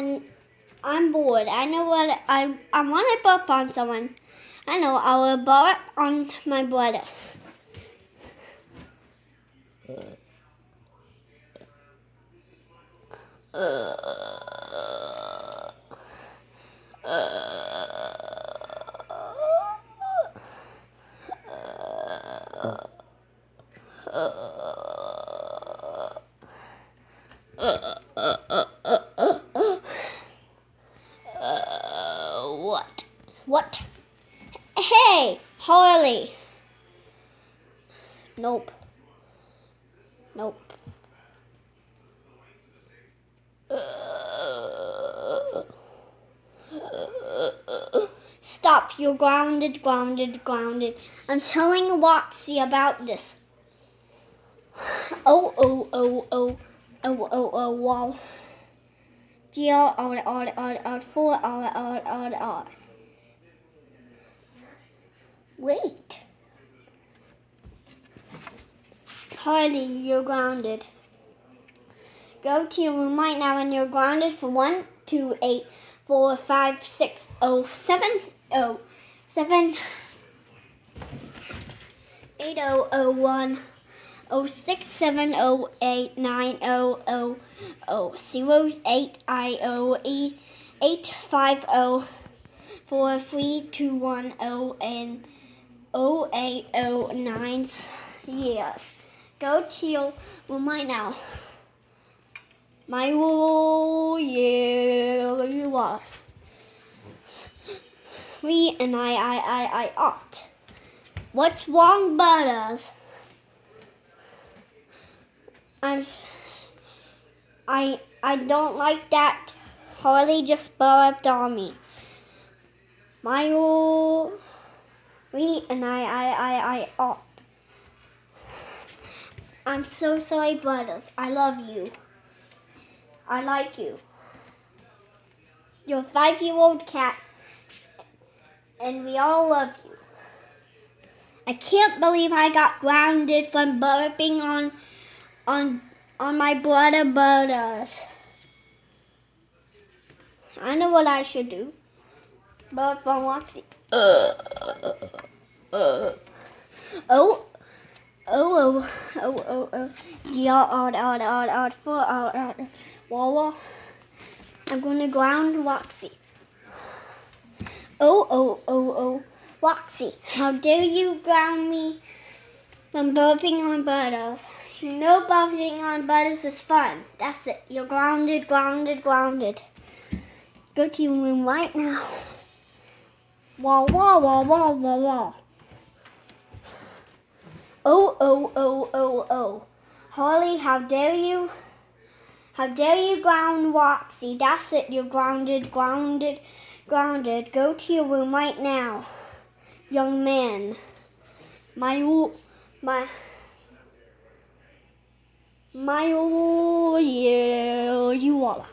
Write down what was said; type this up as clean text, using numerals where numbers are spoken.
and I'm bored. I know what I want to burp on someone. I know I will burp on my brother. What? Hey, Harley. Nope. Stop, you're grounded. I'm telling Rockxy about this. Oh, wow. Wait. Harley, you're grounded. Go to your room right now and you're grounded for 1, 2, 8, 4, 5, 6, 0, 7, 0, 7, 8, 0, 0, 1, 0, 6, 7, 0, 8, 9, 0, 0, 0, 0, 8, I, 0, 8, 5, 0, 4, 3, 2, 1, 0, and 0, 8, 0, 9, yes. Go to your room right now. My rule, yeah, you are. We and I ought. What's wrong, butters? I don't like that. Harley just burped on me. My rule, we and I ought. I'm so sorry, butters. I love you. I like you. You're a 5-year-old cat, and we all love you. I can't believe I got grounded from burping on my brother butters. I know what I should do. Burp on Rockxy. Yeah, I'm gonna ground Rockxy. Rockxy, how dare you ground me from burping on butters? You know burping on butters is fun. That's it. You're grounded. Go to your room right now. Wah. Harley, how dare you? How dare you ground Rockxy? That's it. You're grounded. Go to your room right now, young man. My yeah, you are.